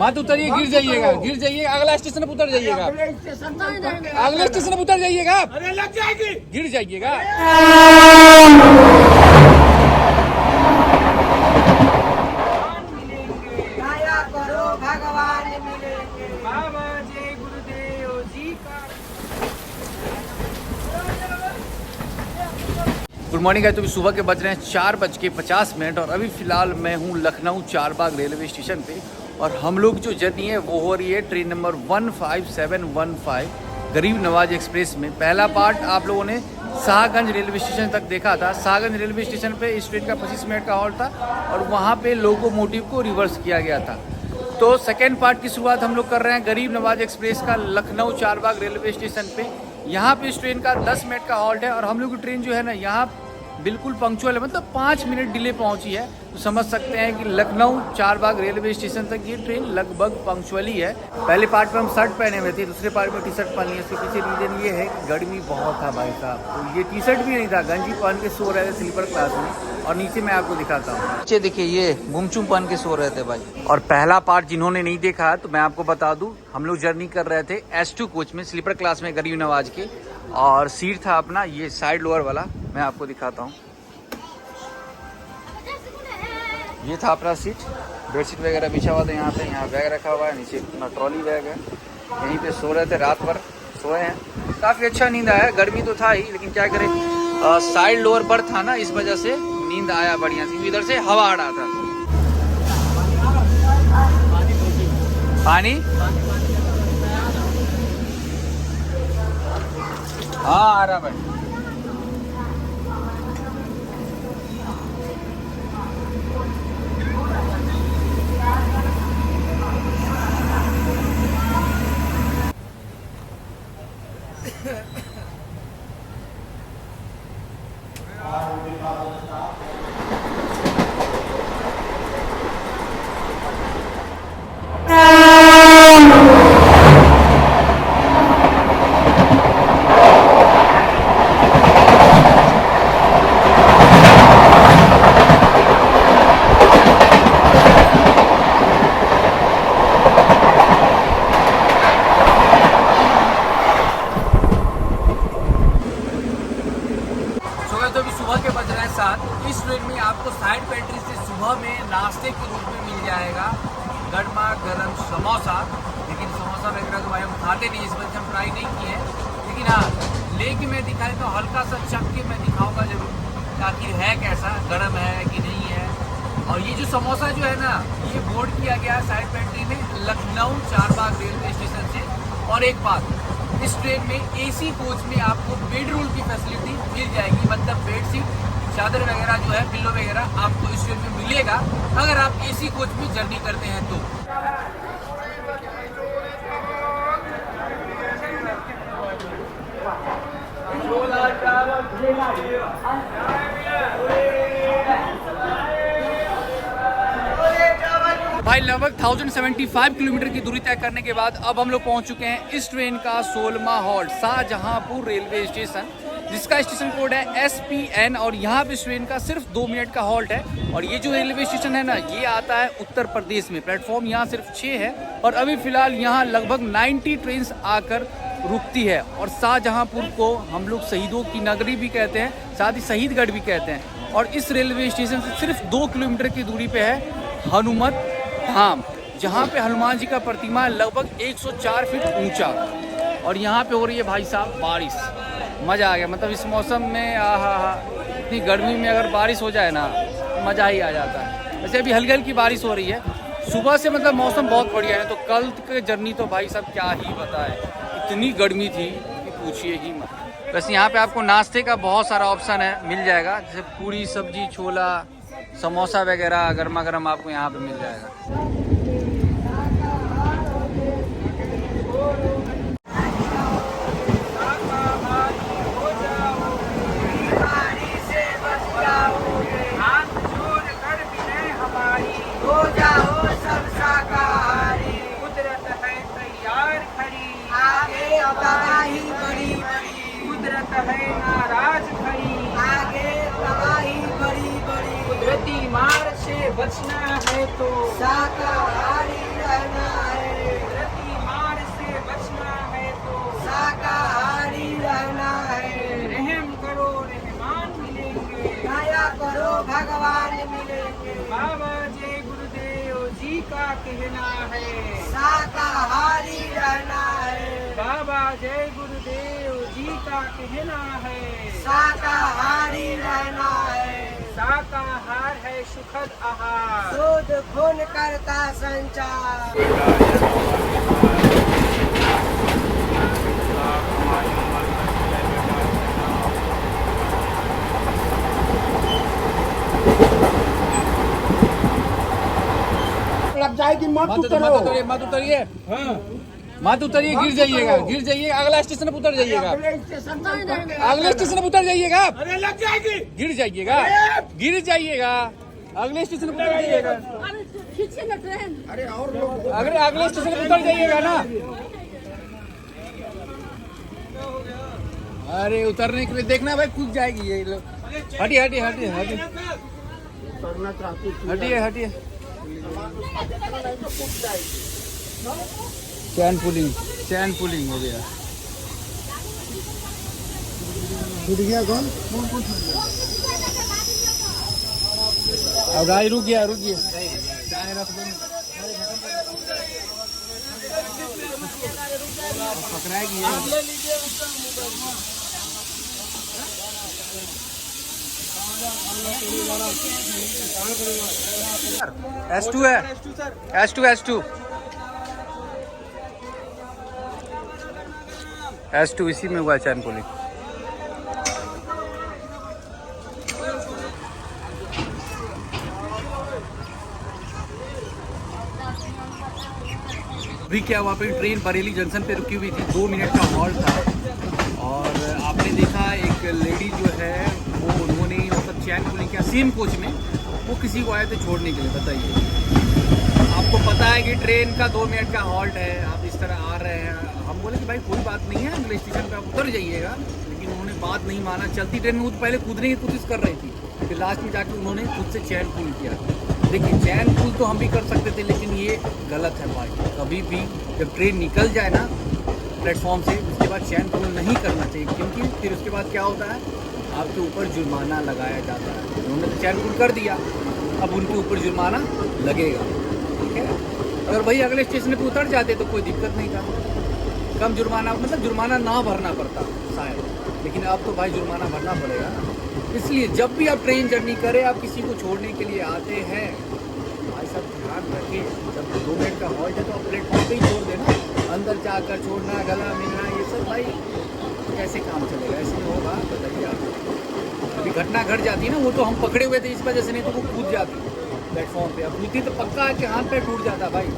मत उतरिए, गिर जाइएगा, गिर जाइएगा, अगला स्टेशन पर उतर जाइएगा, अगले स्टेशन पर उतर जाइएगा, अरे लग जाएगी, गिर जाइएगा। गुड मॉर्निंग है। तो सुबह के बज रहे हैं 4:50 और अभी फ़िलहाल मैं हूँ लखनऊ चारबाग रेलवे स्टेशन पे और हम लोग जो जर्नी है वो हो रही है ट्रेन नंबर 15715 गरीब नवाज एक्सप्रेस में। पहला पार्ट आप लोगों ने शाहगंज रेलवे स्टेशन तक देखा था। शाहगंज रेलवे स्टेशन पे इस ट्रेन का 25 मिनट का हॉल्ट था और वहाँ पे लोकोमोटिव को रिवर्स किया गया था। तो सेकेंड पार्ट की शुरुआत हम लोग कर रहे हैं गरीब नवाज एक्सप्रेस का लखनऊ चारबाग रेलवे स्टेशन पे। यहाँ पे इस ट्रेन का 10 मिनट का हॉल्ट है और हम लोग की ट्रेन जो है ना यहाँ बिल्कुल पंक्चुअल है, मतलब 5 मिनट डिले पहुंची है। तो समझ सकते हैं कि लखनऊ चारबाग रेलवे स्टेशन तक ये ट्रेन लगभग पंक्चुअली है। पहले पार्ट में हम शर्ट पहने हुए थे, दूसरे पार्ट में टी शर्ट पहनी है। इसके पीछे रीजन ये है कि गर्मी बहुत था भाई साहब, तो ये टी शर्ट भी नहीं था, गंजी पहन के सो रहे थे स्लीपर क्लास में। और नीचे मैं आपको दिखाता हूँ, नीचे देखिए ये गुमचुम पहन के सो रहे थे भाई। और पहला पार्ट जिन्होंने नहीं देखा तो मैं आपको बता दूं, हम लोग जर्नी कर रहे थे S2 कोच में स्लीपर क्लास में गरीब नवाज के, और सीट था अपना ये साइड लोअर वाला। मैं आपको दिखाता हूँ, ये था अपना सीट, बेडशीट वगैरह बिछा हुआ था यहाँ पे, यहाँ बैग रखा हुआ है, नीचे अपना ट्रॉली बैग है। यहीं पे सो रहे थे, रात भर सोए हैं। काफ़ी अच्छा नींद आया, गर्मी तो था ही लेकिन क्या करें, साइड लोअर पर था ना, इस वजह से नींद आया बढ़िया सी। इधर से हवा आ रहा था। पानी हाँ आ रहा भाई। इस ट्रेन में आपको साइड पेंट्री से सुबह में नाश्ते के रूप में मिल जाएगा गर्मा गर्म समोसा। लेकिन समोसा वगैरह तो भाई हम खाते नहीं, इस वजह से हम ट्राई नहीं किए हैं। लेकिन हाँ लेके मैं दिखाई तो हल्का सा चख के मैं दिखाऊंगा जरूर आखिर है कैसा, गर्म है कि नहीं है। और ये जो समोसा जो है ना, ये बोर्ड किया गया है साइड पेंट्री में लखनऊ चारबाग रेलवे स्टेशन से। और एक बात, इस ट्रेन में AC कोच में आपको बेडरूम की फैसिलिटी मिल जाएगी, मतलब बेडशीट चादर वगैरह जो है, पिल्लो वगैरह आपको इस ट्रेन में मिलेगा अगर आप AC कोच में जर्नी करते हैं तो। भाई लगभग 1075 किलोमीटर की दूरी तय करने के बाद अब हम लोग पहुंच चुके हैं इस ट्रेन का 16वां हॉल्ट शाहजहांपुर रेलवे स्टेशन, जिसका स्टेशन कोड है SPN। और यहाँ पे इस ट्रेन का सिर्फ 2 मिनट का हॉल्ट है। और ये जो रेलवे स्टेशन है ना, ये आता है उत्तर प्रदेश में। प्लेटफॉर्म यहाँ सिर्फ 6 है और अभी फिलहाल यहाँ लगभग 90 ट्रेन आकर रुकती है। और शाहजहांपुर को हम लोग शहीदों की नगरी भी कहते हैं, साथ ही शहीदगढ़ भी कहते हैं। और इस रेलवे स्टेशन से सिर्फ 2 किलोमीटर की दूरी पे है हनुमत धाम, जहाँ पे हनुमान जी का प्रतिमा है लगभग 104 फीट ऊंचा। और यहाँ पे हो रही है भाई साहब बारिश, मज़ा आ गया। मतलब इस मौसम में इतनी गर्मी में अगर बारिश हो जाए ना, मज़ा ही आ जाता है। वैसे अभी हल्की हल्की बारिश हो रही है सुबह से, मतलब मौसम बहुत बढ़िया है। तो कल की जर्नी तो भाई साहब क्या ही बताए, इतनी गर्मी थी कि पूछिए ही मत। वैसे यहाँ पे आपको नाश्ते का बहुत सारा ऑप्शन है, मिल जाएगा, जैसे पूरी सब्जी छोला समोसा वगैरह गर्मा गर्म आपको यहाँ पे मिल जाएगा। है नाराज खड़ी, आगे तबाही बड़ी बड़ी, कुदरती मार से बचना है तो शाकाहारी रहना कहना है, शाकाहारी रहना है। बाबा जय गुरुदेव जी का कहना है, शाकाहारी रहना है। शाकाहार है सुखद आहार। दूध खून करता संचार। लग जाएगी, मत मत उतरो। उतरिए, मत उतरिए, मत उतरिए, गिर जाइएगा, गिर जाइएगा, अगला स्टेशन पर उतर जाइएगा, अगले स्टेशन से उतर के अगले स्टेशन पर उतर जाइएगा, अरे लग जाएगी। गिर जाइएगा, गिर जाइएगा, अगले स्टेशन पर उतर जाइएगा, खींचे ना ट्रेन। अरे और लोग अगले स्टेशन पर उतर जाइएगा ना। अरे उतरने के लिए देखना भाई, कूद जाएगी ये लोग। हटिए हटिए हटिए हटिए करना चाहती थी। हटिए हटिए। चैन पुलिंग हो गया। छूट गया कौन? अब गाड़ी रुक गया चाय रख दो, पकड़ाएगी S2 है, S2 इसी में हुआ चैन पुलिंग। अभी क्या हुआ, पे ट्रेन बरेली जंक्शन पे रुकी हुई थी, 2 मिनट का हॉल्ट था और आपने देखा एक लेडी जो है वो उन्होंने मतलब चैन पुलिंग किया सेम कोच में, वो किसी को आए थे छोड़ने के लिए। बताइए, आपको पता है कि ट्रेन का 2 मिनट का हॉल्ट है, आप इस तरह आ रहे हैं, हम बोले कि भाई कोई बात नहीं है, अगले स्टेशन पे आप उतर जाइएगा, लेकिन उन्होंने बात नहीं माना। चलती ट्रेन में वो तो पहले कूदने की कोशिश कर रही थी, फिर लास्ट में जाके उन्होंने खुद से चैन पुल किया। देखिए चैन पुल तो हम भी कर सकते थे, लेकिन ये गलत है भाई। कभी भी जब ट्रेन निकल जाए ना प्लेटफॉर्म से, उसके बाद चैन पुल नहीं करना चाहिए, क्योंकि फिर उसके बाद क्या होता है, आपके ऊपर जुर्माना लगाया जाता है। उन्होंने तो चैन पुल कर दिया, अब उनके ऊपर जुर्माना लगेगा, ठीक है। अगर वही अगले स्टेशन पर उतर जाते तो कोई दिक्कत नहीं था, कम जुर्माना, मतलब जुर्माना ना भरना पड़ता शायद, लेकिन अब तो भाई जुर्माना भरना पड़ेगा ना। इसलिए जब भी आप ट्रेन जर्नी करें, आप किसी को छोड़ने के लिए आते हैं, भाई सब ध्यान रखिए, जब 2 मिनट का हॉल्ट है तो आप प्लेटफॉर्म पे ही छोड़ देना, अंदर जाकर छोड़ना, गला मिलना, ये सब भाई कैसे काम चलेगा, ऐसे में होगा? बताइए आप। अभी घटना घट जाती है ना, वो तो हम पकड़े हुए थे इस वजह से, नहीं तो वो कूद जाती प्लेटफॉर्म पे। अब कूदती तो पक्का है कि हाथ पैर टूट जाता भाई।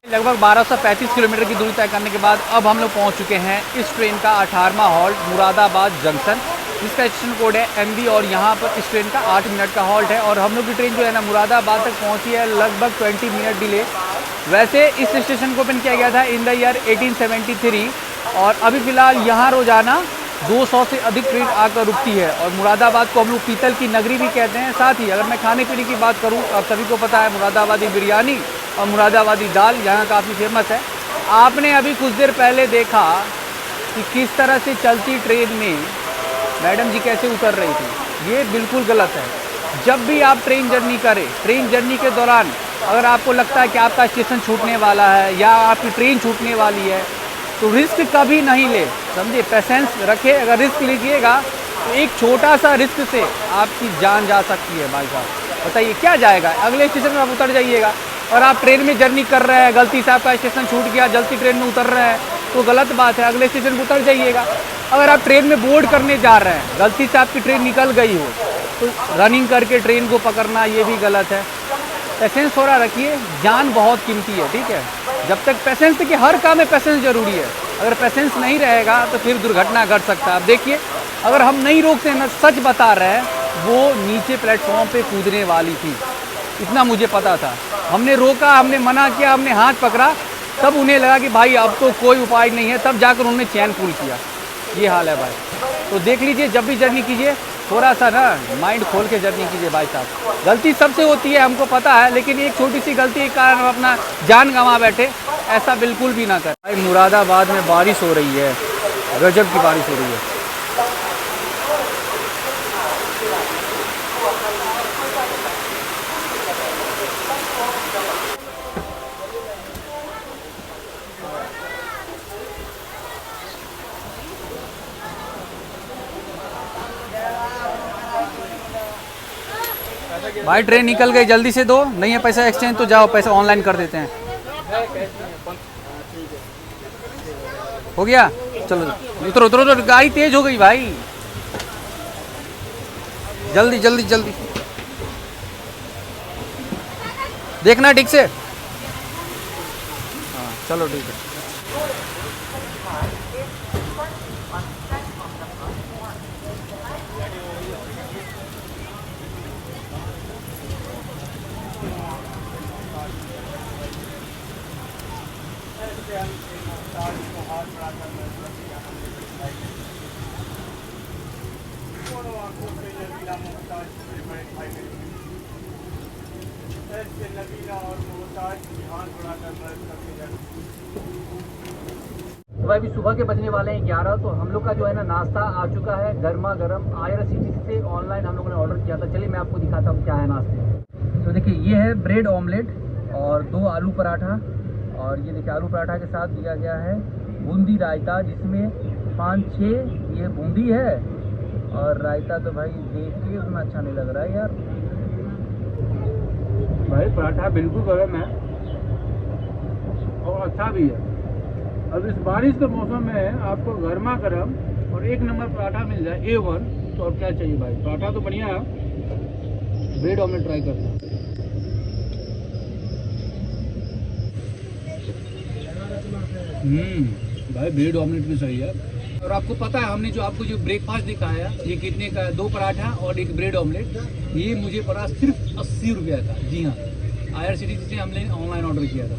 लगभग 1235 किलोमीटर की दूरी तय करने के बाद अब हम लोग पहुंच चुके हैं इस ट्रेन का 18वां हॉल्ट मुरादाबाद जंक्शन, जिसका स्टेशन कोड है MB, और यहाँ पर इस ट्रेन का 8 मिनट का हॉल्ट है। और हम लोग की ट्रेन जो है ना मुरादाबाद तक पहुँची है लगभग 20 मिनट डिले। वैसे इस स्टेशन को ओपन किया गया था इन द ईयर 1873 और अभी फ़िलहाल यहाँ रोज़ाना 200 से अधिक ट्रेन आकर रुकती है। और मुरादाबाद को हम लोग पीतल की नगरी भी कहते हैं। साथ ही अगर मैं खाने पीने की बात करूँ, आप सभी को पता है मुरादाबादी बिरयानी और मुरादाबादी दाल यहाँ काफ़ी फेमस है। आपने अभी कुछ देर पहले देखा कि किस तरह से चलती ट्रेन में मैडम जी कैसे उतर रही थी, ये बिल्कुल गलत है। जब भी आप ट्रेन जर्नी करें, ट्रेन जर्नी के दौरान अगर आपको लगता है कि आपका स्टेशन छूटने वाला है या आपकी ट्रेन छूटने वाली है, तो रिस्क कभी नहीं ले, समझे, पेशेंस रखे। अगर रिस्क लीजिएगा तो एक छोटा सा रिस्क से आपकी जान जा सकती है भाई साहब। बताइए क्या जाएगा, अगले स्टेशन में आप उतर जाइएगा, और आप ट्रेन में जर्नी कर रहे हैं, गलती से आपका स्टेशन छूट गया, जल्दी ट्रेन में उतर रहे हैं तो गलत बात है, अगले स्टेशन पर उतर जाइएगा। अगर आप ट्रेन में बोर्ड करने जा रहे हैं, गलती से आपकी ट्रेन निकल गई हो तो रनिंग करके ट्रेन को पकड़ना ये भी गलत है। पेशेंस थोड़ा रखिए, जान बहुत कीमती है, ठीक है। जब तक पेशेंस, देखिए हर काम में पेशेंस जरूरी है, अगर पेशेंस नहीं रहेगा तो फिर दुर्घटना घट सकता है। अब देखिए अगर हम नहीं रोकते ना, सच बता रहे हैं, वो नीचे प्लेटफॉर्म पे कूदने वाली थी, इतना मुझे पता था। हमने रोका, हमने मना किया, हमने हाथ पकड़ा, तब उन्हें लगा कि भाई अब तो कोई उपाय नहीं है, तब जाकर उन्होंने चैन पुल किया। ये हाल है भाई। तो देख लीजिए, जब भी जर्नी कीजिए थोड़ा सा ना माइंड खोल के जर्नी कीजिए भाई साहब। गलती सबसे होती है, हमको पता है, लेकिन एक छोटी सी गलती के कारण हम अपना जान गंवा बैठे, ऐसा बिल्कुल भी ना करें भाई। मुरादाबाद में बारिश हो रही है, गजब की बारिश हो रही है। भाई ट्रेन निकल गई, जल्दी से दो, नहीं है पैसा एक्सचेंज तो जाओ, पैसा ऑनलाइन कर देते हैं। हो गया, चलो उतरो उतरो, उतरो, गाड़ी तेज हो गई भाई, जल्दी जल्दी जल्दी देखना ठीक से। हाँ चलो ठीक है। तो भाई अभी सुबह के बजने वाले हैं 11, तो हम लोग का जो है ना नाश्ता आ चुका है गर्मा गर्म। IRCTC से ऑनलाइन हम लोगों ने ऑर्डर किया था। चलिए मैं आपको दिखाता हूँ क्या है नाश्ते में। तो देखिए ये है ब्रेड ऑमलेट और 2 आलू पराठा, और ये देखिए आलू पराठा के साथ दिया गया है बूंदी रायता, जिसमें 5-6 ये बूंदी है, और रायता तो भाई देख के उतना अच्छा नहीं लग रहा है यार। भाई पराठा बिल्कुल गर्म है और अच्छा भी है। अब इस बारिश के मौसम में आपको गर्मा गर्म और 1 नंबर पराठा मिल जाए A1, तो और क्या चाहिए भाई। पराठा तो बढ़िया है, ब्रेड ऑमलेट ट्राई करते हैं। भाई ब्रेड ऑमलेट भी सही है। और आपको पता है हमने जो आपको जो ब्रेकफास्ट दिखाया ये कितने का है, 2 पराठा और 1 ब्रेड ऑमलेट, ये मुझे पड़ा सिर्फ 80 रुपया का। जी हाँ, IRCTC से हमने ऑनलाइन ऑर्डर किया था।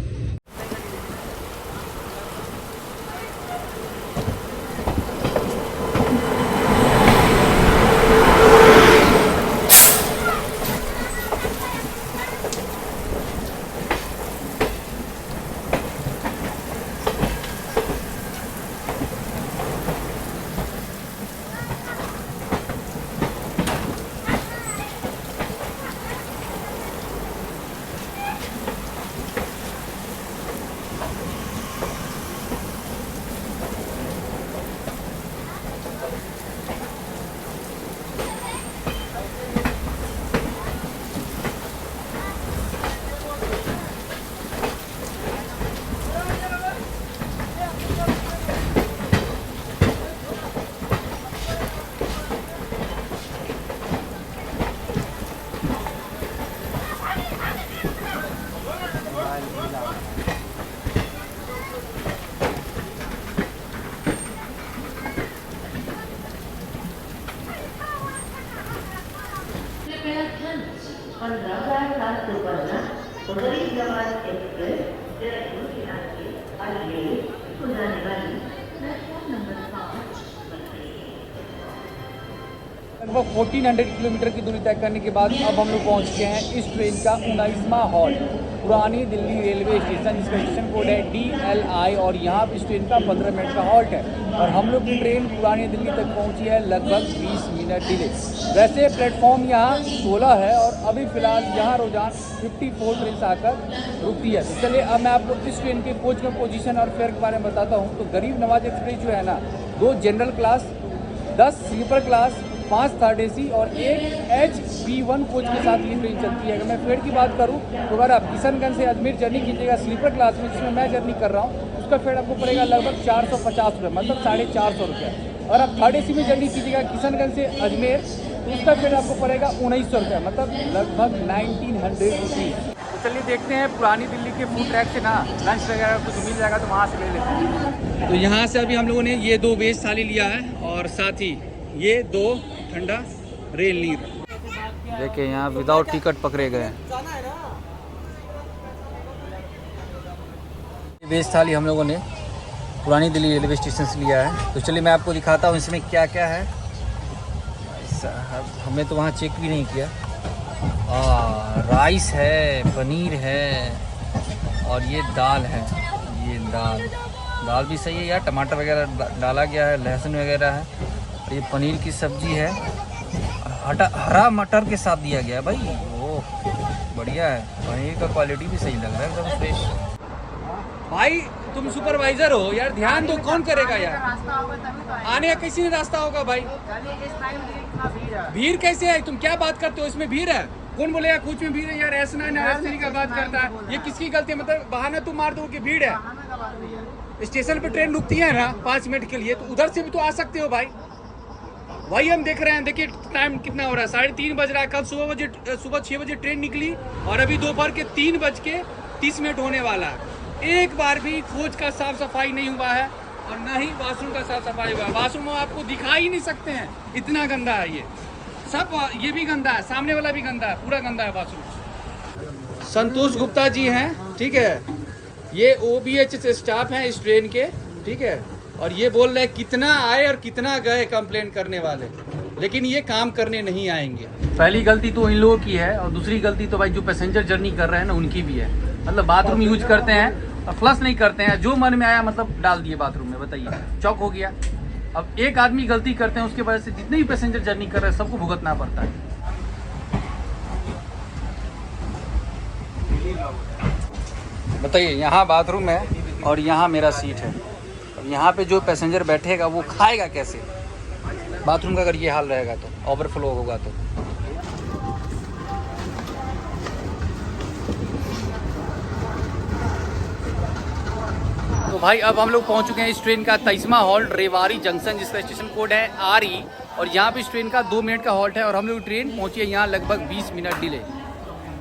लगभग 1400 किलोमीटर की दूरी तय करने के बाद अब हम लोग पहुँच गए हैं इस ट्रेन का 19वां हॉल्ट, पुरानी दिल्ली रेलवे स्टेशन, जिसका स्टेशन कोड है DLI, और यहाँ इस ट्रेन का 15 मिनट का हॉल्ट है। और हम लोग की ट्रेन पुरानी दिल्ली तक पहुँची है लगभग 20 मिनट डिले। वैसे प्लेटफॉर्म यहाँ 16 है और अभी फ़िलहाल यहाँ रोजाना 54 ट्रेन आकर रुकती है। तो चलिए अब मैं आपको इस ट्रेन के कोच का पोजीशन और फेयर के बारे में बताता हूँ। तो गरीब नवाज एक्सप्रेस जो है ना, 2 general class, 10 sleeper class 5 third AC और एक HB1 कोच के साथ ये ट्रेन चलती है। अगर मैं फेयर की बात करूँ तो अगर आप किशनगंज से अजमेर जर्नी कीजिएगा स्लीपर क्लास में, जिसमें मैं जर्नी कर रहा हूँ, उसका फेयर आपको पड़ेगा लगभग 450 रुपये, मतलब 450 रुपये। और आप थर्ड AC में जर्नी कीजिएगा किशनगंज से अजमेर, तो उसका फेयर आपको पड़ेगा 1900 रुपये, मतलब लगभग 1900 रुपीज़। तो चलिए देखते हैं पुरानी दिल्ली के फूड ट्रैक से ना लंच वगैरह कुछ मिल जाएगा तो वहाँ से ले लेते हैं। तो यहाँ से अभी हम लोगों ने ये 2 वेज थाली लिया है और साथ ही ये 2 ठंडा रेल नीर। देखिए यहाँ विदाउट टिकट पकड़े गए हैं। वेज थाली हम लोगों ने पुरानी दिल्ली रेलवे स्टेशन से लिया है। तो चलिए मैं आपको दिखाता हूँ इसमें क्या क्या है। हमने तो वहाँ चेक भी नहीं किया। राइस है, पनीर है और ये दाल है। ये दाल भी सही है यार, टमाटर वगैरह डाला गया है, लहसुन वगैरह है। ये पनीर की सब्जी है, हरा मटर के साथ दिया गया है भाई। ओह बढ़िया है, पनीर का क्वालिटी भी सही लग रहा है एकदम फ्रेश। भाई तुम सुपरवाइजर हो यार, ध्यान दो, कौन करेगा यार? आने का किसी ने रास्ता होगा भाई। भीड़ कैसे है? तुम क्या बात करते हो? इसमें भीड़ है? कौन बोलेगा कुछ में भीड़ है यार? ऐसा नहीं का बात करता है, ये किसकी गलती है? मतलब बहाना तुम मार दो कि भीड़ है। स्टेशन पे ट्रेन रुकती है ना 5 मिनट के लिए, तो उधर से भी तो आ सकते हो भाई। वही हम देख रहे हैं। देखिए टाइम कितना हो रहा है, 3:30 बज रहा है। कल सुबह 6 बजे ट्रेन निकली और अभी दोपहर के 3:30 होने वाला है। एक बार भी कोच का साफ सफाई नहीं हुआ है और ना ही वाशरूम का साफ सफाई हुआ है। वाशरूम आपको दिखा ही नहीं सकते हैं, इतना गंदा है ये सब। ये भी गंदा है, सामने वाला भी गंदा है, पूरा गंदा है वाशरूम। संतोष गुप्ता जी हैं, ठीक है, ये OBH से स्टाफ हैं इस ट्रेन के, ठीक है। और ये बोल रहे हैं कितना आए और कितना गए कंप्लेंट करने वाले, लेकिन ये काम करने नहीं आएंगे। पहली गलती तो इन लोगों की है और दूसरी गलती तो भाई जो पैसेंजर जर्नी कर रहे हैं ना उनकी भी है। मतलब बाथरूम यूज करते हैं और फ्लश नहीं करते हैं, जो मन में आया मतलब डाल दिए बाथरूम में। बताइए, चौक हो गया। अब एक आदमी गलती करते हैं, उसके वजह से जितने भी पैसेंजर जर्नी कर रहे हैं सबको भुगतना पड़ता है। बताइए, यहाँ बाथरूम है और यहाँ मेरा सीट है। अब यहाँ पे जो पैसेंजर बैठेगा वो खाएगा कैसे? बाथरूम का अगर ये हाल रहेगा तो, ओवरफ्लो होगा तो। तो भाई अब हम लोग पहुंच चुके हैं इस ट्रेन का 23वां हॉल्ट रेवाड़ी जंक्शन, जिसका स्टेशन कोड है RE। और यहाँ पे इस ट्रेन का 2 मिनट का हॉल्ट है और हम लोग ट्रेन पहुंची है यहाँ लगभग 20 मिनट डिले।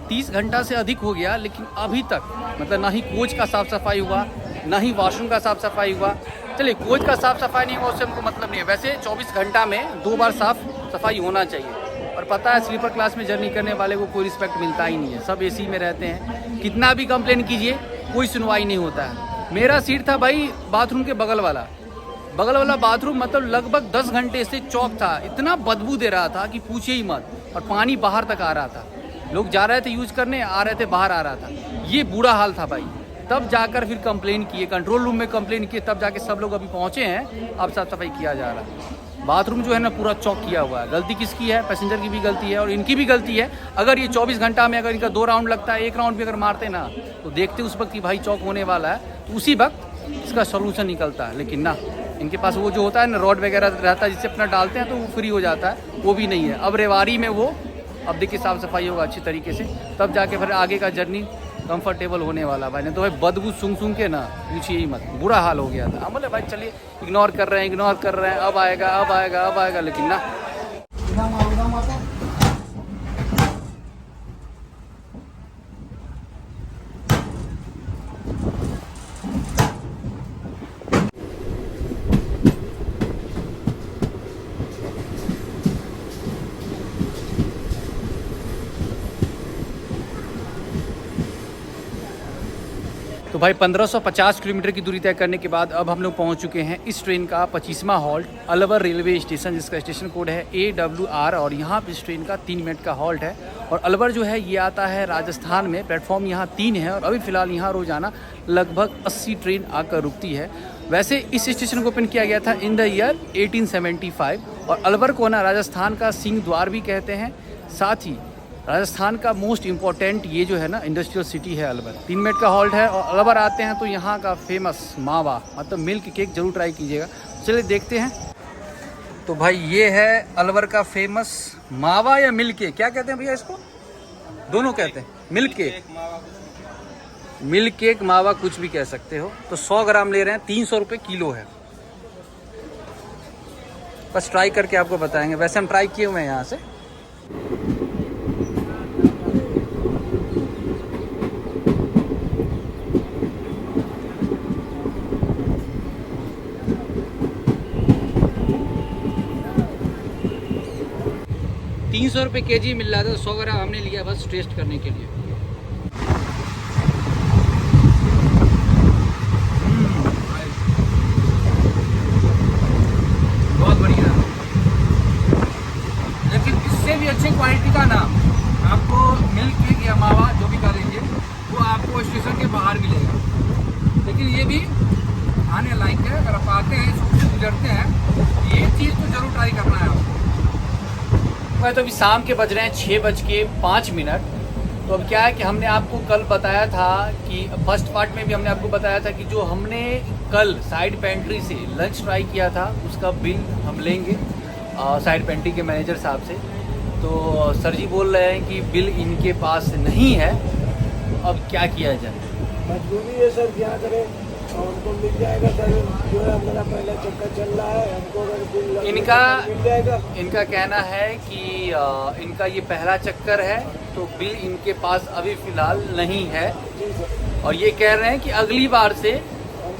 30 घंटा से अधिक हो गया, लेकिन अभी तक मतलब ना ही कोच का साफ़ सफाई हुआ, ना ही वॉशरूम का साफ़ सफाई हुआ। चलिए कोच का साफ़ सफाई नहीं हुआ उससे हमको मतलब नहीं है, वैसे 24 घंटा में 2 बार साफ़ सफाई होना चाहिए। और पता है स्लीपर क्लास में जर्नी करने वाले को कोई रिस्पेक्ट मिलता ही नहीं है, सब AC में रहते हैं। कितना भी कंप्लेन कीजिए कोई सुनवाई नहीं होता है। मेरा सीट था भाई बाथरूम के बगल वाला बाथरूम, मतलब लगभग 10 घंटे से चौक था। इतना बदबू दे रहा था कि पूछिए ही मत, और पानी बाहर तक आ रहा था। लोग जा रहे थे यूज करने, आ रहे थे बाहर आ रहा था। ये बुरा हाल था भाई। तब जाकर फिर कंप्लेन किए, कंट्रोल रूम में कंप्लेन किए, तब जाके सब लोग अभी पहुँचे हैं, अब साफ सफाई किया जा रहा है। बाथरूम जो है ना पूरा चौक किया हुआ है। गलती किसकी है? पैसेंजर की भी गलती है और इनकी भी गलती है। अगर ये 24 घंटा में अगर इनका 2 राउंड लगता है, 1 राउंड भी अगर मारते ना तो देखते उस वक्त कि भाई चौक होने वाला है, तो उसी वक्त इसका सोल्यूशन निकलता है। लेकिन ना, इनके पास वो जो होता है ना रॉड वगैरह रहता है जिससे अपना डालते हैं तो वो फ्री हो जाता है, वो भी नहीं है। अब रेवाड़ी में वो, अब देखिए साफ़ सफाई होगा अच्छी तरीके से, तब जाके फिर आगे का जर्नी कंफर्टेबल होने वाला भाई। नहीं तो भाई बदबू सूंघ के ना पूछिए ही मत, बुरा हाल हो गया था। हम बोले भाई चलिए इग्नोर कर रहे हैं, अब आएगा, लेकिन ना। तो भाई 1550 किलोमीटर की दूरी तय करने के बाद अब हम लोग पहुंच चुके हैं इस ट्रेन का 25वां हॉल्ट अलवर रेलवे स्टेशन, जिसका स्टेशन कोड है AWR। और यहाँ पे इस ट्रेन का 3 मिनट का हॉल्ट है। और अलवर जो है ये आता है राजस्थान में, प्लेटफॉर्म यहाँ 3 है और अभी फ़िलहाल यहाँ रोज़ाना लगभग 80 ट्रेन आकर रुकती है। वैसे इस स्टेशन को ओपन किया गया था इन द ईयर 1875 और अलवर को ना राजस्थान का सिंह द्वार भी कहते हैं। साथ ही राजस्थान का मोस्ट इम्पोर्टेंट ये जो है ना इंडस्ट्रियल सिटी है अलवर। 3 मिनट का हॉल्ट है और अलवर आते हैं तो यहाँ का फेमस मावा मतलब मिल्क केक ज़रूर ट्राई कीजिएगा। चलिए देखते हैं। तो भाई ये है अलवर का फेमस मावा या मिल्क केक, क्या कहते हैं भैया इसको? दोनों कहते हैं, मिल्क केक, मिल्क केक, मावा, कुछ भी कह सकते हो। तो 100 ग्राम ले रहे हैं, 300 रुपये किलो है। बस ट्राई करके आपको बताएंगे, वैसे हम ट्राई किए हुए हैं यहाँ से। ₹300 kg मिल रहा था, 100 ग्राम हमने लिया बस टेस्ट करने के लिए। बहुत बढ़िया, लेकिन इससे भी अच्छी क्वालिटी का ना आपको मिल्क केक या मावा जो भी खा लीजिए वो आपको स्टेशन के बाहर मिलेगा। लेकिन ये भी आने लायक है, अगर आप आते हैं, इसको से गुजरते हैं, ये चीज़ तो जरूर ट्राई करना है आपको। तो अभी शाम के बज रहे हैं 6:05। तो अब क्या है कि हमने आपको कल बताया था कि फर्स्ट पार्ट में भी हमने आपको बताया था कि जो हमने कल साइड पेंट्री से लंच ट्राई किया था उसका बिल हम लेंगे साइड पेंट्री के मैनेजर साहब से। तो सर जी बोल रहे हैं कि बिल इनके पास नहीं है, अब क्या किया जाए? मजबूरी है सर, क्या करें, और उनको मिल जाएगा सर, जो है मेरा पहला चक्कर चल रहा है, हमको अगर बिल मिल जाएगा। इनका कहना है कि इनका ये पहला चक्कर है, तो बिल इनके पास अभी फ़िलहाल नहीं है। और ये कह रहे हैं कि अगली बार से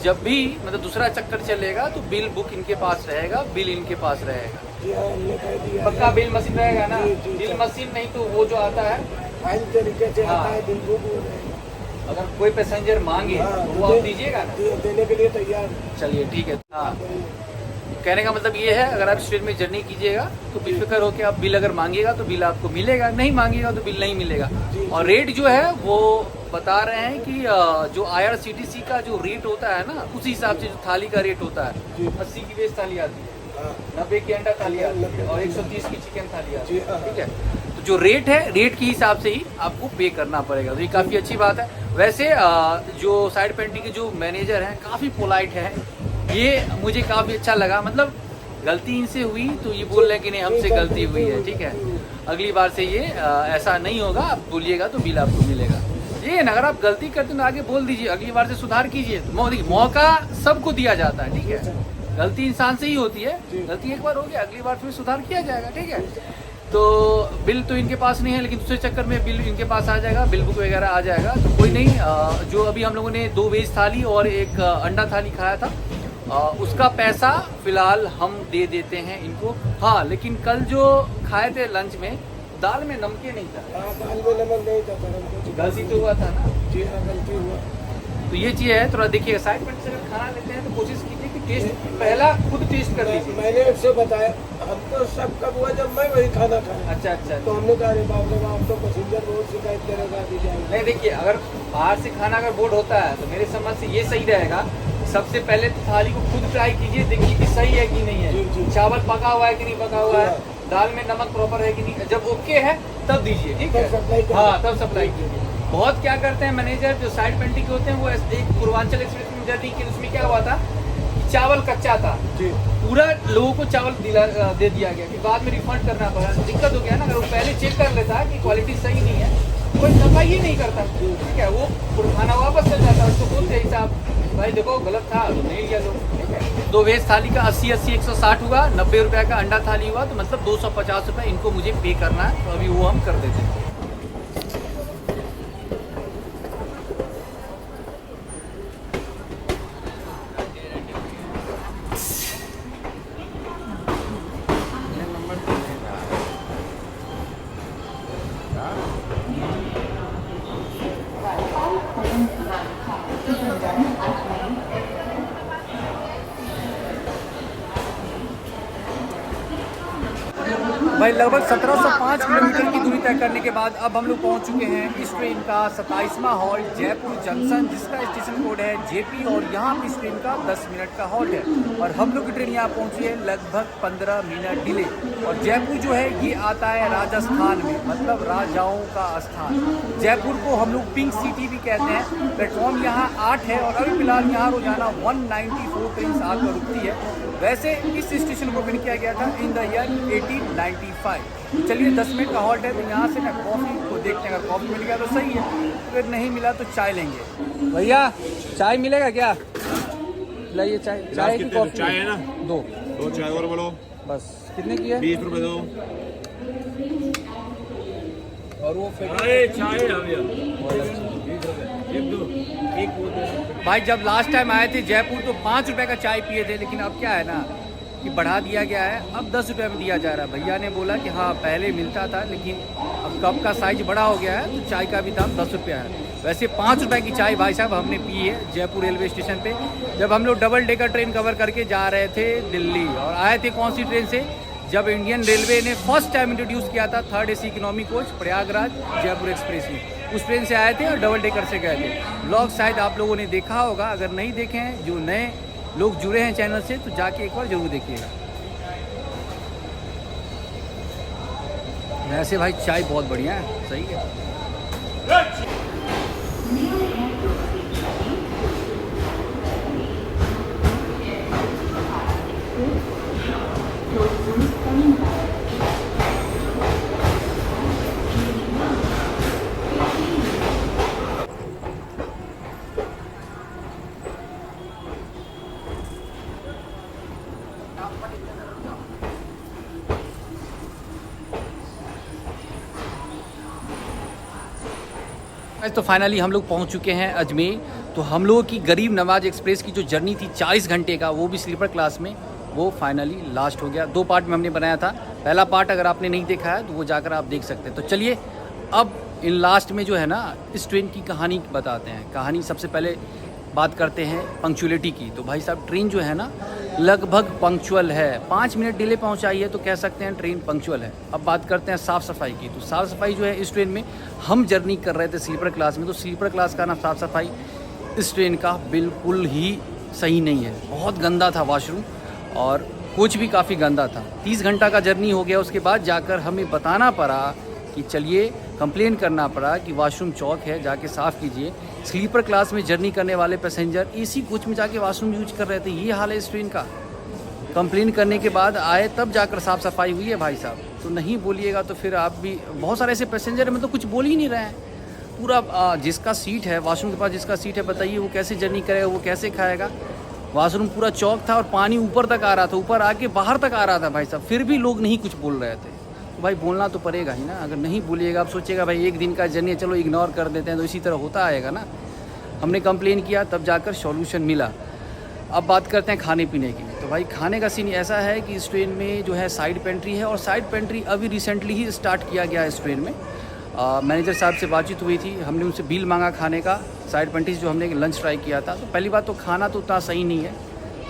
जब भी मतलब दूसरा चक्कर चलेगा तो बिल बुक इनके पास रहेगा, बिल इनके पास रहेगा। जी हाँ, हमने कह दिया पक्का बिल मशीन रहेगा ना? जी। बिल मशीन नहीं तो वो जो आता है फाइल तरीके से आता हाँ। है, बिल बुक अगर कोई पैसेंजर मांगे तो वो आप दीजिएगा ना? देने के लिए तैयार। चलिए ठीक है। हाँ, कहने का मतलब ये है, अगर आप स्ट्रेट में जर्नी कीजिएगा तो बेफिक्र होकर आप बिल अगर मांगिएगा तो बिल आपको मिलेगा, नहीं मांगिएगा तो बिल नहीं मिलेगा। और रेट जो है वो बता रहे हैं कि जो IRCTC का जो रेट होता है ना, उसी हिसाब से जो थाली का रेट होता है, 80 की वेज थाली आती है, 90 की अंडा थाली आती है और 130 की चिकन थाली आती है। ठीक है, तो जो रेट है, रेट के हिसाब से ही आपको पे करना पड़ेगा। तो ये काफ़ी अच्छी बात है। वैसे जो साइड पेंटिंग के जो मैनेजर हैं काफ़ी पोलाइट है, ये मुझे काफ़ी अच्छा लगा। मतलब गलती इनसे हुई तो ये बोल रहे हैं कि नहीं हमसे गलती हुई है, ठीक है, अगली बार से ये ऐसा नहीं होगा, आप बोलिएगा तो बिल आपको मिलेगा। ये ना, अगर आप गलती करते हैं तो आगे बोल दीजिए, अगली बार से सुधार कीजिए। मौका सबको दिया जाता है, ठीक है, गलती इंसान से ही होती है, गलती एक बार हो गया, अगली बार फिर सुधार किया जाएगा, ठीक है। तो बिल तो इनके पास नहीं है, लेकिन दूसरे चक्कर में बिल इनके पास आ जाएगा, बिल बुक वगैरह आ जाएगा, तो कोई नहीं। जो अभी हम लोगों ने 2 वेज थाली और 1 अंडा थाली खाया था, उसका पैसा फिलहाल हम दे देते हैं इनको। हाँ, लेकिन कल जो खाए थे लंच में, दाल में नमक नहीं था। दाल में नमक नहीं था सर, हमको गलती तो हुआ था ना? जी हाँ, गलती हुआ। तो ये चीज़ है, थोड़ा देखिए साइड पर से अगर खाना लेते हैं तो कोशिश कीजिए कि टेस्ट पहला खुद टेस्ट कर लीजिए। मैंने उससे बताया, हमको सब कब हुआ जब मैं वही खाना खाया। अच्छा अच्छा। तो हमने कहा अरे बाप रे बाप, तो पैसेंजर बहुत शिकायत करेगा अभी जाएगा। नहीं, देखिए, अगर बाहर से खाना अगर बोर्ड होता है तो मेरे समझ से ये सही रहेगा, सबसे पहले तो थाली को खुद ट्राई कीजिए, देखिए कि सही है कि नहीं है, चावल पका हुआ है कि नहीं पका हुआ है, दाल में नमक प्रॉपर है कि नहीं। जब ओके है तब दीजिए, ठीक है, हाँ, तब सप्लाई कीजिए। बहुत क्या करते हैं मैनेजर जो साइड पेंटिंग के होते हैं, वो एक पूर्वांचल एक्सप्रेस में जर्नी की, उसमें क्या हुआ था, चावल कच्चा था, पूरा लोगों को चावल दे दिया गया कि बाद में रिफंड करना पड़ा। दिक्कत हो गया ना, अगर वो पहले चेक कर लेता कि क्वालिटी सही नहीं है, कोई सफाई ही नहीं करता, ठीक है, वो खाना वापस चल जाता, उसको बोलते हिसाब भाई देखो गलत था तो नहीं लिया लो, ठीक है। 2 वेज थाली का 80 160 हुआ, 90 रुपये का अंडा थाली हुआ, तो मतलब 250 रुपये इनको मुझे पे करना है, तो अभी वो हम कर देते हैं। भाई लगभग 1705 किलोमीटर की दूरी तय करने के बाद अब हम लोग पहुंच चुके हैं इस ट्रेन का 27वां हॉल्ट जयपुर जंक्शन, जिसका स्टेशन कोड है जेपी, और यहाँ पे इस ट्रेन का 10 मिनट का हॉल्ट है। और हम लोग की ट्रेन यहाँ पहुंची है लगभग 15 मिनट डिले। और जयपुर जो है ये आता है राजस्थान में, मतलब राजाओं का स्थान। जयपुर को हम लोग पिंक सिटी भी कहते हैं। प्लेटफॉर्म यहाँ 8 है और अभी फिलहाल यहाँ रोजाना 194 ट्रेन आकर रुकती है। वैसे इस स्टेशन को ओपन किया गया था इन द ईयर 1895। चलिए 10 मिनट का हॉल्ट है, तो यहाँ से मैं कॉफ़ी को देखते हैं। अगर कॉफ़ी मिल गया तो सही है, अगर नहीं मिला तो चाय लेंगे। भैया चाय मिलेगा क्या? लाइए चाय। चाय की कॉफ़ी? चाय है ना, दो चाय और बोलो। बस कितने की है? 20 रुपए दो। और वो भाई जब लास्ट टाइम आए थे जयपुर तो 5 रुपए का चाय पिए थे, लेकिन अब क्या है ना कि बढ़ा दिया गया है, अब 10 रुपये में दिया जा रहा है। भैया ने बोला कि हाँ पहले मिलता था, लेकिन अब कप का साइज बड़ा हो गया है तो चाय का भी दाम 10 रुपया है। वैसे 5 रुपए की चाय भाई साहब हमने पी है जयपुर रेलवे स्टेशन पे, जब हम लोग डबल डेकर ट्रेन कवर करके जा रहे थे दिल्ली। और आए थे कौन सी ट्रेन से? जब इंडियन रेलवे ने फर्स्ट टाइम इंट्रोड्यूस किया था 3rd AC economy coach Prayagraj Jaipur express में, उस ट्रेन से आए थे और डबल डेकर से गए थे। ब्लॉग शायद आप लोगों ने देखा होगा, अगर नहीं देखे हैं, जो नए लोग जुड़े हैं चैनल से तो जाके एक बार जरूर देखिएगा। वैसे भाई चाय बहुत बढ़िया है, सही है। तो फाइनली हम लोग पहुंच चुके हैं अजमेर। तो हम लोगों की गरीब नवाज एक्सप्रेस की जो जर्नी थी 40 घंटे का, वो भी स्लीपर क्लास में, वो फाइनली लास्ट हो गया। 2 पार्ट में हमने बनाया था। पहला पार्ट अगर आपने नहीं देखा है तो वो जाकर आप देख सकते हैं। तो चलिए अब इन लास्ट में जो है ना इस ट्रेन की कहानी बताते हैं। कहानी सबसे पहले बात करते हैं पंक्चुअलिटी की। तो भाई साहब ट्रेन जो है ना लगभग पंक्चुअल है, 5 मिनट डिले पहुंचाई है तो कह सकते हैं ट्रेन पंक्चुअल है। अब बात करते हैं साफ़ सफाई की। तो साफ़ सफाई जो है इस ट्रेन में, हम जर्नी कर रहे थे स्लीपर क्लास में, तो स्लीपर क्लास का ना साफ़ सफाई इस ट्रेन का बिल्कुल ही सही नहीं है। बहुत गंदा था वॉशरूम और कोच भी काफ़ी गंदा था। 30 घंटा का जर्नी हो गया, उसके बाद जाकर हमें बताना पड़ा कि चलिए कंप्लेन करना पड़ा कि वॉशरूम चौक है, जाके साफ़ कीजिए। स्लीपर क्लास में जर्नी करने वाले पैसेंजर AC कोच में जाके वॉशरूम यूज कर रहे थे। ये हाल है इस ट्रेन का। कंप्लेन करने के बाद आए तब जाकर साफ़ सफाई हुई है भाई साहब। तो नहीं बोलिएगा तो फिर आप भी, बहुत सारे ऐसे पैसेंजर में तो कुछ बोल ही नहीं रहे हैं। पूरा जिसका सीट है वॉशरूम के पास, जिसका सीट है, बताइए वो कैसे जर्नी करेगा, वो कैसे खाएगा। वॉशरूम पूरा चौक था और पानी ऊपर तक आ रहा था, ऊपर आके बाहर तक आ रहा था भाई साहब, फिर भी लोग नहीं कुछ बोल रहे थे। तो भाई बोलना तो पड़ेगा ही ना। अगर नहीं बोलिएगा, आप सोचिएगा भाई एक दिन का जर्नी है, चलो इग्नोर कर देते हैं, तो इसी तरह होता आएगा ना। हमने कंप्लेन किया तब जाकर सॉल्यूशन मिला। अब बात करते हैं खाने पीने की। तो भाई खाने का सीन ऐसा है कि इस ट्रेन में जो है साइड पेंट्री है, और साइड पेंट्री अभी रिसेंटली ही स्टार्ट किया गया है इस ट्रेन में। मैनेजर साहब से बातचीत हुई थी, हमने उनसे बिल मांगा खाने का, साइड पेंट्री जो हमने लंच ट्राई किया था। तो पहली बात तो खाना तो उतना सही नहीं है,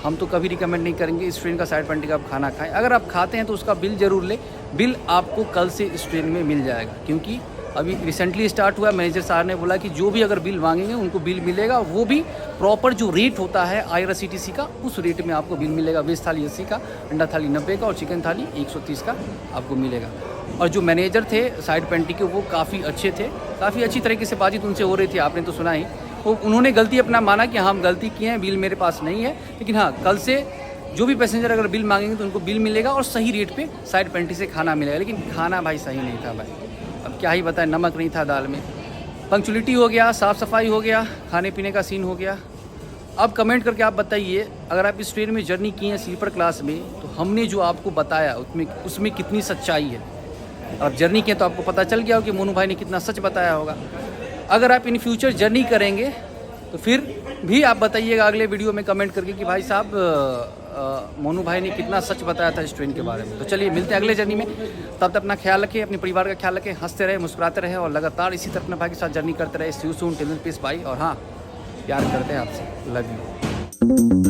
हम तो कभी रिकमेंड नहीं करेंगे इस ट्रेन का साइड पेंट्री का आप खाना खाएं। अगर आप खाते हैं तो उसका बिल ज़रूर लें, बिल आपको कल से इस ट्रेन में मिल जाएगा, क्योंकि अभी रिसेंटली स्टार्ट हुआ। मैनेजर साहब ने बोला कि जो भी अगर बिल मांगेंगे उनको बिल मिलेगा, वो भी प्रॉपर जो रेट होता है IRCTC का, उस रेट में आपको बिल मिलेगा। वेज थाली 80 का, अंडा थाली 90 का और चिकन थाली 130 का आपको मिलेगा। और जो मैनेजर थे साइड पेंट्री के, वो काफ़ी अच्छे थे, काफ़ी अच्छी तरीके से बातचीत उनसे हो रही थी, आपने तो सुना ही। वो उन्होंने गलती अपना माना कि हाँ हम गलती किए हैं, बिल मेरे पास नहीं है, लेकिन हाँ कल से जो भी पैसेंजर अगर बिल मांगेंगे तो उनको बिल मिलेगा और सही रेट पे साइड पेंट्री से खाना मिलेगा। लेकिन खाना भाई सही नहीं था भाई, अब क्या ही बताएं, नमक नहीं था दाल में। पंक्चुअलिटी हो गया, साफ़ सफाई हो गया, खाने पीने का सीन हो गया। अब कमेंट करके आप बताइए, अगर आप इस ट्रेन में जर्नी की हैं स्लीपर क्लास में, तो हमने जो आपको बताया उसमें कितनी सच्चाई है। आप जर्नी किए तो आपको पता चल गया हो कि मोनू भाई ने कितना सच बताया होगा। अगर आप इन फ्यूचर जर्नी करेंगे तो फिर भी आप बताइएगा अगले वीडियो में कमेंट करके कि भाई साहब मोनू भाई ने कितना सच बताया था इस ट्रेन के बारे में। तो चलिए मिलते हैं अगले जर्नी में, तब तक अपना ख्याल रखें, अपने परिवार का ख्याल रखें, हंसते रहे, मुस्कुराते रहे और लगातार इसी तरह अपने भाई के साथ जर्नी करते रहे। See you soon, till then peace bye. और हाँ, प्यार करते हैं आपसे, लव यू।